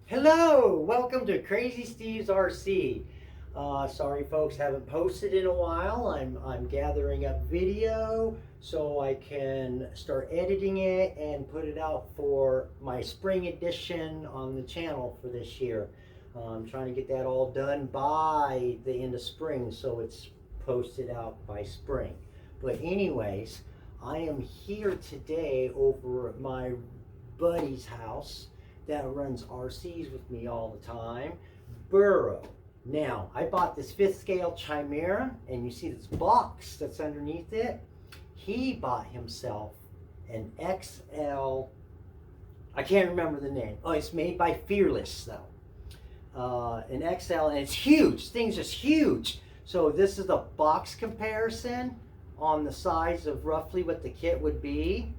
Hello, welcome to Crazy Steve's RC. Sorry folks, haven't posted in a while. I'm gathering up video so I can start editing it and put it out for my spring edition on the channel for this year. I'm trying to get that all done by the end of spring so it's posted out by spring. But anyways, I am here today over at my buddy's house that runs RCs with me all the time, Burrow. Now, I bought this 5th scale Chimera, and you see this box that's underneath it. He bought himself an XL, I can't remember the name. Oh, it's made by Fearless though. An XL, and it's huge. This thing's just huge. So this is a box comparison on the size of roughly what the kit would be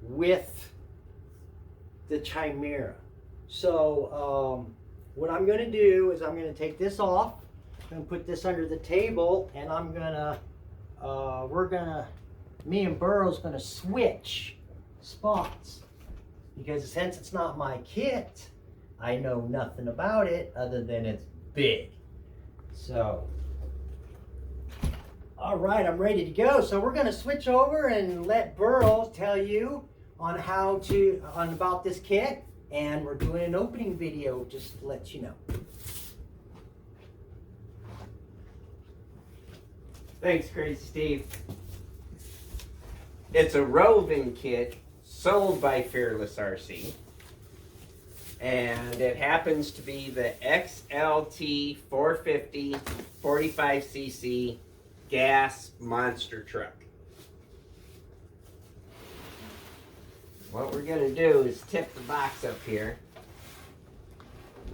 with the Chimera. So what I'm going to do is I'm going to take this off and put this under the table, and I'm going to, me and Burrow's going to switch spots, because since it's not my kit, I know nothing about it other than it's big. So, all right, I'm ready to go. So we're going to switch over and let Burrow tell you on about this kit. And we're doing an opening video just to let you know. Thanks, Crazy Steve. It's a Rovan kit sold by Fearless RC. And it happens to be the XLT 450 45cc gas monster truck. What we're going to do is tip the box up here.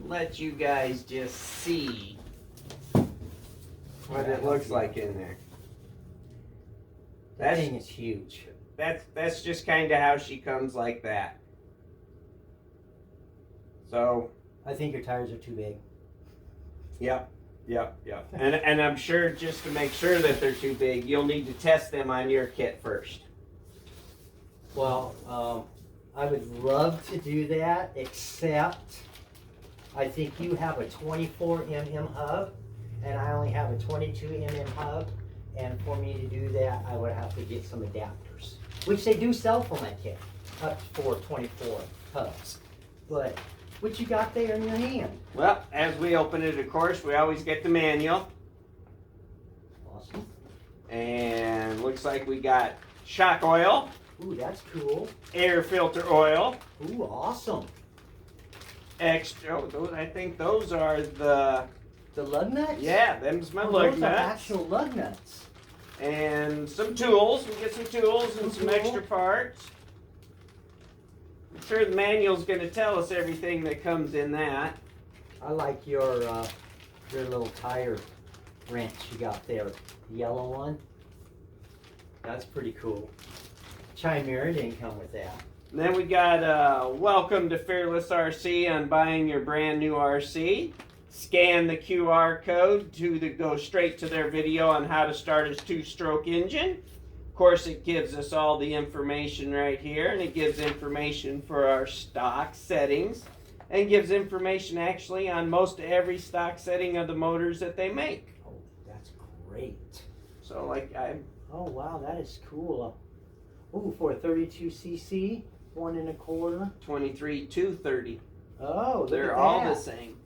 Let you guys just see what it looks like in there. That thing is huge. That's just kind of how she comes like that. So I think your tires are too big. Yep. And I'm sure, just to make sure that they're too big, you'll need to test them on your kit first. Well, I would love to do that, except I think you have a 24mm hub, and I only have a 22mm hub, and for me to do that, I would have to get some adapters, which they do sell for my kit, up for 24 hubs. But what you got there in your hand? Well, as we open it, of course, we always get the manual. Awesome. And looks like we got shock oil. Ooh, that's cool. Air filter oil. Ooh, awesome. Extra, I think those are the lug nuts? Yeah, them's my lug those nuts. Are actual lug nuts. And some tools. We get some tools and some extra parts. I'm sure the manual's going to tell us everything that comes in that. I like your little tire wrench you got there, the yellow one. That's pretty cool. Chimera didn't come with that. And then we got welcome to Fearless RC on buying your brand new RC. Scan the QR code to go straight to their video on how to start a 2-stroke engine. Of course, it gives us all the information right here, and it gives information for our stock settings, and gives information actually on most every stock setting of the motors that they make. Oh, that's great. So oh wow, that is cool. Ooh, for a 32cc, 1 1/4. 23 230. Oh, they're all the same.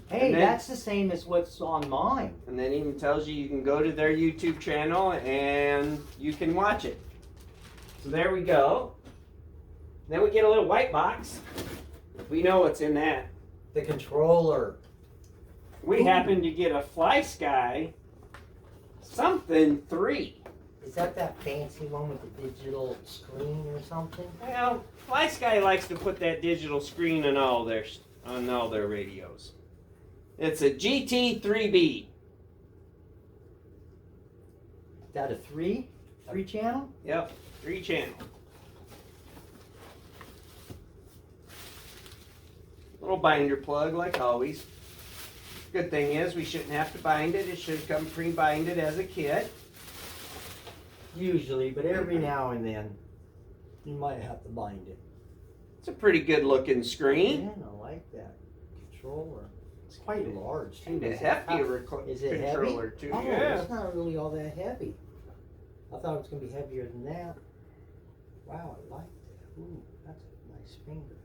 Hey, that's the same as what's on mine. And then even tells you can go to their YouTube channel and you can watch it. So there we go. Then we get a little white box. We know what's in that. The controller. We happen to get a Fly Sky something 3. Is that fancy one with the digital screen or something? Well, Fly Sky likes to put that digital screen on all their radios. It's a GT3B. Is that a 3 channel? Yep, 3 channel. Little binder plug like always. Good thing is we shouldn't have to bind it. It should come pre-binded as a kit. Usually, but every now and then you might have to bind it. It's a pretty good looking screen. Yeah, I like that. controller. It's quite large too. And a Is it- hefty Is it heavy? controller too. Oh, Yeah. it's not really all that heavy. I thought it was gonna be heavier than that. Wow, I like that. Ooh, that's a nice finger.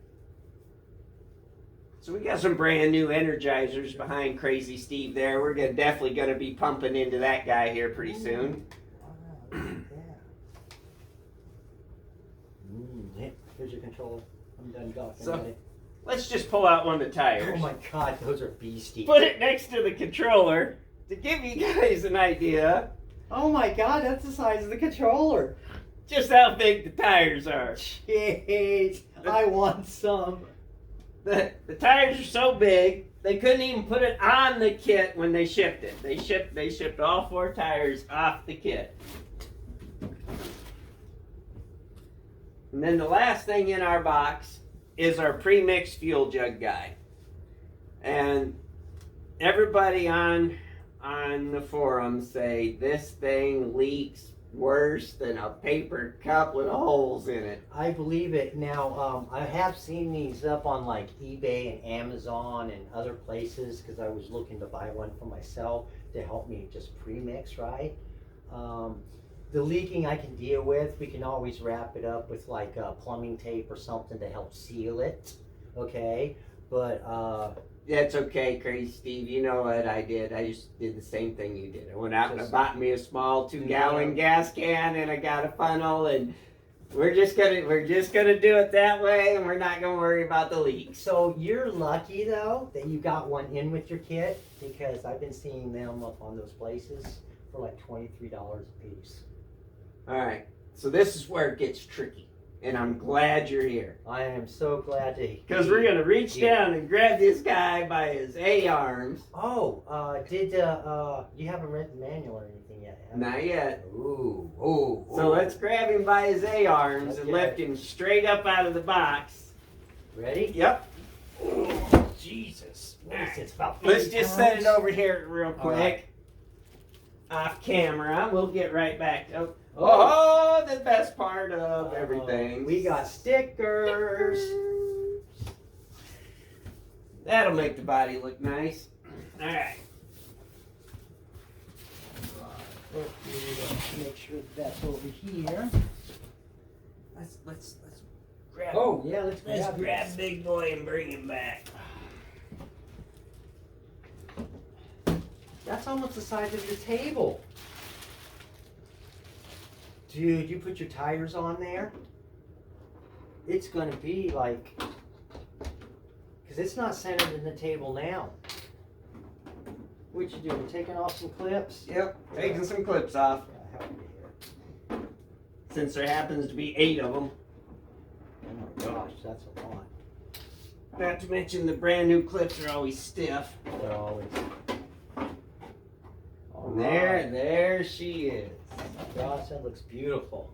So we got some brand new Energizers behind Crazy Steve there. We're definitely gonna be pumping into that guy here pretty soon. Wow, look at that. Yeah, here's your controller. I'm done talking. So- buddy. Let's just pull out one of the tires. Oh my God, those are beastie. Put it next to the controller to give you guys an idea Oh my God, that's the size of the controller. just how big the tires are. Jeez, I want some. The tires are so big they couldn't even put it on the kit when they shipped it. They shipped all 4 tires off the kit. And then the last thing in our box is our pre-mixed fuel jug guy. And everybody on the forums say this thing leaks worse than a paper cup with holes in it. I believe it. Now, I have seen these up on like eBay and Amazon and other places because I was looking to buy one for myself to help me just pre-mix, right? The leaking I can deal with. We can always wrap it up with like plumbing tape or something to help seal it, okay? But That's okay, Crazy Steve. You know what I did? I just did the same thing you did. I went out and I bought me a small 2-gallon gas can, and I got a funnel, and we're just gonna do it that way, and we're not gonna worry about the leaks. so you're lucky though that you got one in with your kit because I've been seeing them up on those places for like $23 a piece. All right. So this is where it gets tricky, and I'm glad you're here I am so glad to. because we're gonna reach down and grab this guy by his A-arms. Oh, you haven't read the manual or anything yet, have you? Not yet. Ooh. So let's grab him by his A-arms and Okay. lift him straight up out of the box. Ready? Yep. Oh, Jesus. What is this, about Let's 50 just set it pounds? over here real quick. right. Off camera. We'll get right back. Oh, the best part of everything. We got stickers. That'll make the body look nice. All right. Make sure that's over here. Let's grab. Oh, yeah, let's Let's grab grab Big Boy and bring him back. That's almost the size of your table. Dude, you put your tires on there? It's gonna be like, because it's not centered in the table now. What you doing? Taking off some clips? Yep. Taking some clips off. Yeah, help me here. Since there happens to be 8 of them. Oh my gosh, that's a lot. Not to mention the brand new clips are always stiff. They're always. All There she is. Gosh, that looks beautiful.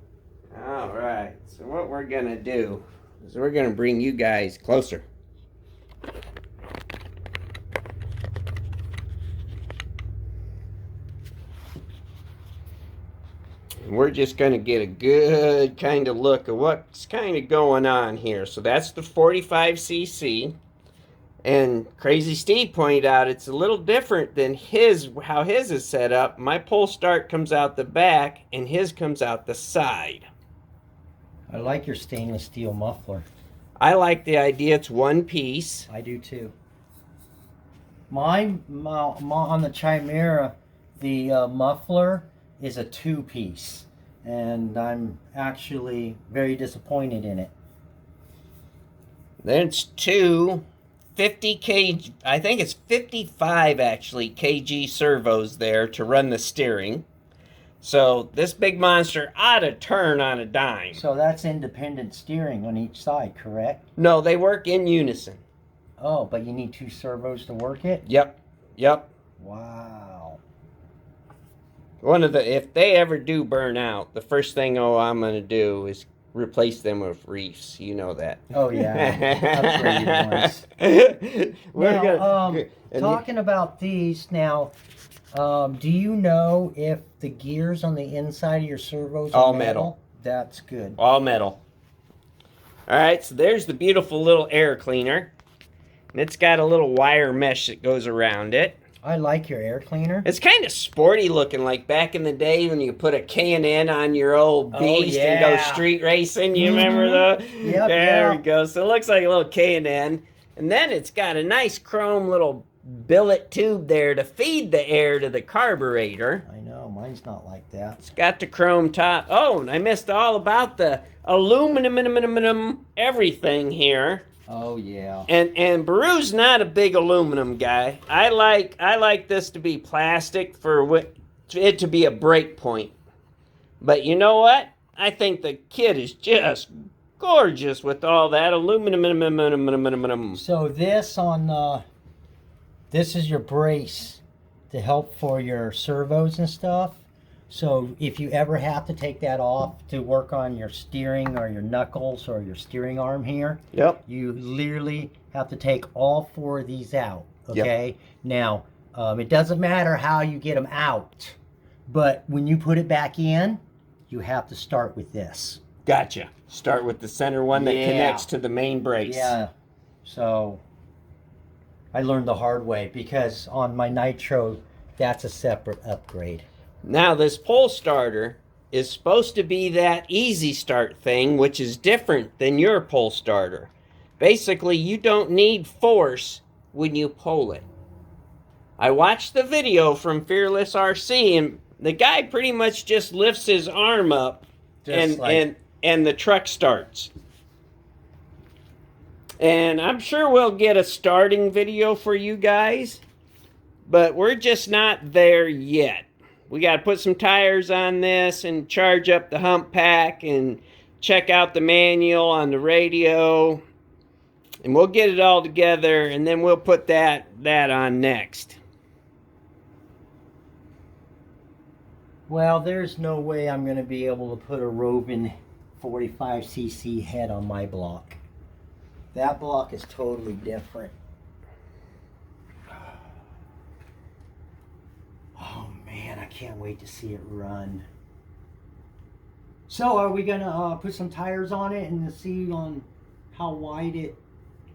All right. So what we're gonna do is we're gonna bring you guys closer. And we're just gonna get a good kind of look at what's kind of going on here. So that's the 45cc. And Crazy Steve pointed out it's a little different than how his is set up. My pull start comes out the back and his comes out the side. I like your stainless steel muffler. I like the idea it's one piece. I do too. Mine on the Chimera, the muffler is a 2-piece, and I'm actually very disappointed in it. Then it's two 50 kg, I think it's 55 actually, kg servos there to run the steering. So this big monster ought to turn on a dime. So that's independent steering on each side, correct? No, they work in unison. Oh, but you need 2 servos to work it? Yep. Wow. If they ever do burn out, the first thing I'm gonna do is replace them with reefs. You know that. Oh yeah. Upgraded ones. Talking about these now, do you know if the gears on the inside of your servos are All metal. That's good. All metal. All right, so there's the beautiful little air cleaner. And it's got a little wire mesh that goes around it. I like your air cleaner. It's kind of sporty looking, like back in the day when you put a K&N on your old Beast and go street racing. You remember those? Yep, there we go. So it looks like a little K&N. And then it's got a nice chrome little billet tube there to feed the air to the carburetor. I know, mine's not like that. It's got the chrome top. Oh, and I missed all about the aluminum everything here. Oh yeah. And Baru's not a big aluminum guy. I like this to be plastic for it to be a break point. But you know what? I think the kit is just gorgeous with all that aluminum. So this is your brace to help for your servos and stuff. So if you ever have to take that off to work on your steering or your knuckles or your steering arm here, yep, you literally have to take all 4 of these out, okay? Yep. Now, it doesn't matter how you get them out, but when you put it back in, you have to start with this. Gotcha. Start with the center one that connects to the main brace. Yeah, so I learned the hard way because on my Nitro, that's a separate upgrade. Now this pole starter is supposed to be that easy start thing, which is different than your pole starter. Basically, you don't need force when you pull it. I watched the video from Fearless RC, and the guy pretty much just lifts his arm up and the truck starts. And I'm sure we'll get a starting video for you guys, but we're just not there yet. We got to put some tires on this and charge up the hump pack and check out the manual on the radio. And we'll get it all together, and then we'll put that on next. Well, there's no way I'm going to be able to put a Rovan 45cc head on my block. That block is totally different. Oh man, I can't wait to see it run. So are we gonna put some tires on it and see on how wide it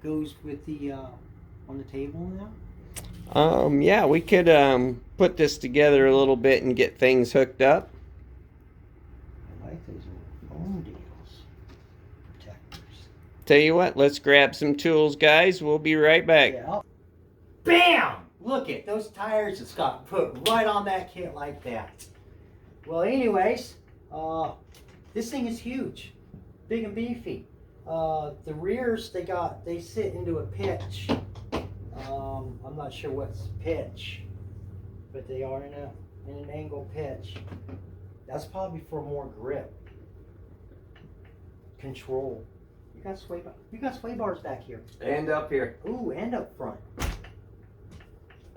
goes with the on the table now? Yeah, we could put this together a little bit and get things hooked up. I like those foam deals. Protectors. Tell you what, let's grab some tools, guys. We'll be right back. Yeah. Bam! Look at those tires just got put right on that kit like that. Well, anyways, this thing is huge, big and beefy. The rears they sit into a pitch. I'm not sure what's pitch, but they are in an angle pitch. That's probably for more grip control. You got sway bars back here. And up here. Ooh, and up front.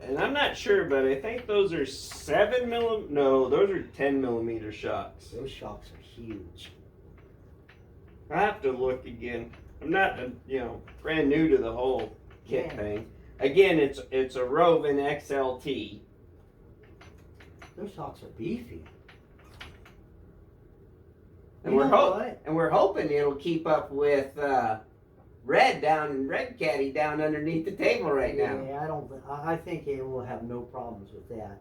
And I'm not sure, but I think those are 7mm. No, those are 10mm shocks. Those shocks are huge. I have to look again. I'm not, brand new to the whole kit thing. Again, it's a Rovan XLT. Those shocks are beefy. And we're hoping it'll keep up with Red Caddy down underneath the table right now. Yeah, I think it will have no problems with that.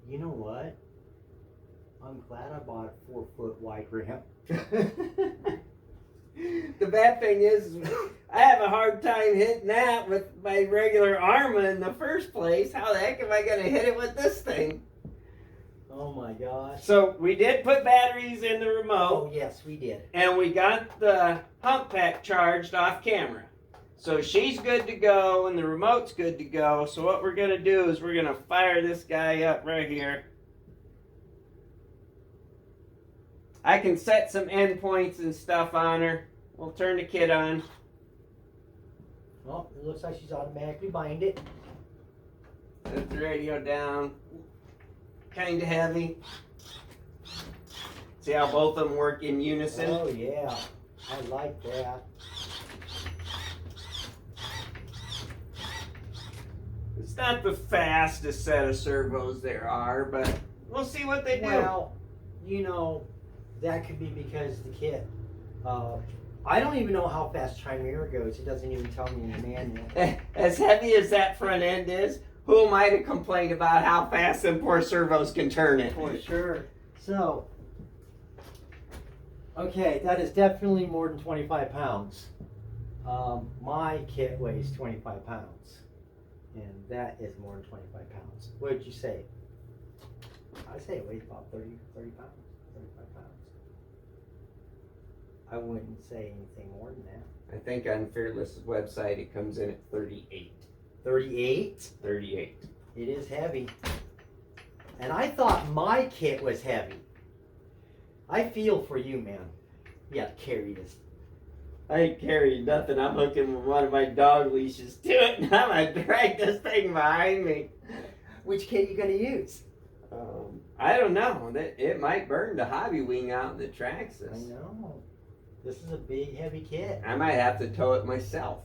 You know what? I'm glad I bought a 4-foot wide ramp. The bad thing is, I have a hard time hitting that with my regular Arma in the first place. How the heck am I going to hit it with this thing? Oh my gosh. So we did put batteries in the remote. Oh yes, we did. And we got the pump pack charged off camera. So she's good to go and the remote's good to go. So what we're going to do is we're going to fire this guy up right here. I can set some endpoints and stuff on her. We'll turn the kit on. Well, it looks like she's automatically binded. Set the radio down. Kind of heavy. See how both of them work in unison? Oh yeah, I like that. It's not the fastest set of servos there are, but we'll see what they do. Well, that could be because the kit I don't even know how fast Chimera goes. It doesn't even tell me in the manual. As heavy as that front end is, who am I to complain about how fast them poor servos can turn it? For sure. So, okay, that is definitely more than 25 pounds. My kit weighs 25 pounds. And that is more than 25 pounds. What did you say? I say it weighs about 30 pounds, 35 pounds. I wouldn't say anything more than that. I think on Fearless's website it comes in at 38. 38? 38. It is heavy. And I thought my kit was heavy. I feel for you, man. You gotta carry this. I ain't carrying nothing. I'm hooking one of my dog leashes to it, and I'm gonna drag this thing behind me. Which kit you gonna use? I don't know. It might burn the hobby wing out that tracks this. I know. This is a big, heavy kit. I might have to tow it myself.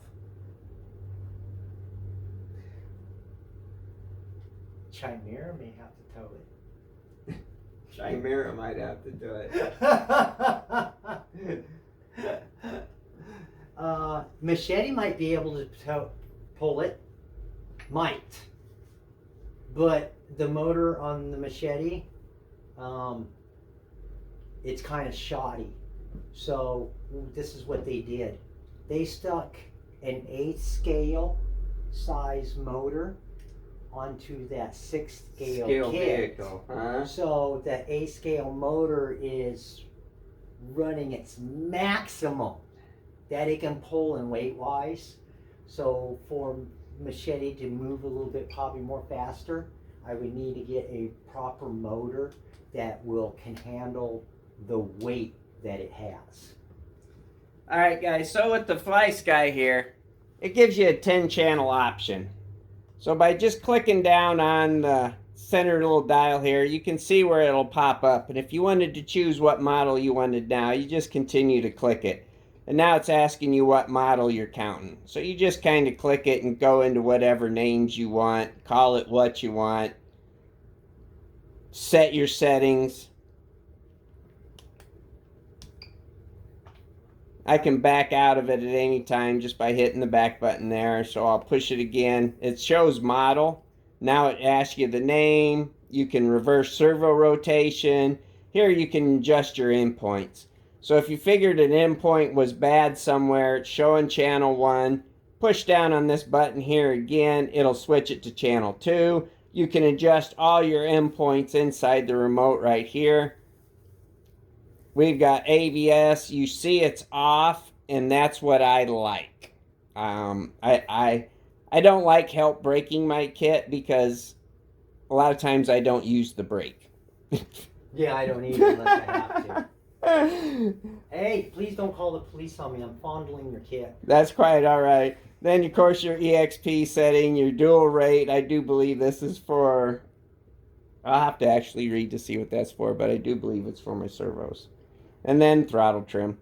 Chimera may have to tow it. Chimera might have to do it. Machete might be able to pull it. Might. But the motor on the Machete, it's kind of shoddy. So this is what they did. They stuck an 8th scale size motor onto that 6th scale kit. Vehicle, huh? So the 8th scale motor is running its maximum that it can pull in weight wise. So for Machete to move a little bit probably more faster, I would need to get a proper motor that can handle the weight that it has. Alright guys, so with the Fly Sky here, it gives you a 10 channel option. So by just clicking down on the center little dial here, you can see where it'll pop up. And if you wanted to choose what model you wanted now, you just continue to click it. And now it's asking you what model you're counting. So you just kind of click it and go into whatever names you want, call it what you want, set your settings. I can back out of it at any time just by hitting the back button there. So I'll push it again. It shows model. Now it asks you the name. You can reverse servo rotation. Here you can adjust your endpoints. So if you figured an endpoint was bad somewhere, it's showing channel 1. Push down on this button here again. It'll switch it to channel 2. You can adjust all your endpoints inside the remote right here. We've got ABS. You see it's off, and that's what I like. I don't like help braking my kit because a lot of times I don't use the brake. Yeah, I don't either unless I have to. Hey, please don't call the police on me. I'm fondling your kit. That's quite all right. Then, of course, your EXP setting, your dual rate. I do believe this is for... I'll have to actually read to see what that's for, but I do believe it's for my servos. And then throttle trim.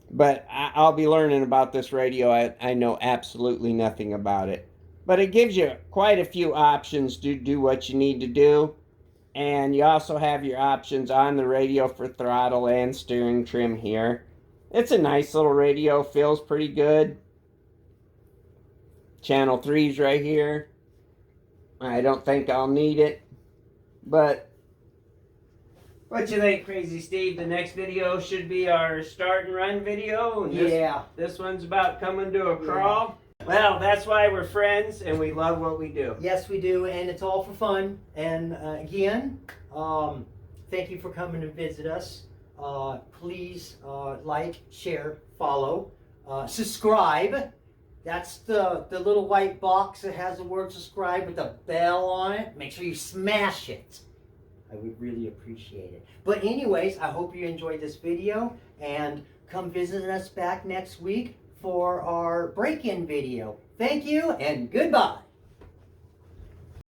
But I'll be learning about this radio. I know absolutely nothing about it. But it gives you quite a few options to do what you need to do. And you also have your options on the radio for throttle and steering trim here. It's a nice little radio. Feels pretty good. Channel 3's right here. I don't think I'll need it. But what you think, Crazy Steve? The next video should be our start and run video. And this one's about coming to a crawl. Well, that's why we're friends and we love what we do. Yes, we do, and it's all for fun. And again, thank you for coming to visit us. Please like, share, follow, subscribe. That's the little white box that has the word subscribe with the bell on it. Make sure you smash it. I would really appreciate it. But anyways, I hope you enjoyed this video, and come visit us back next week for our break-in video. Thank you and goodbye.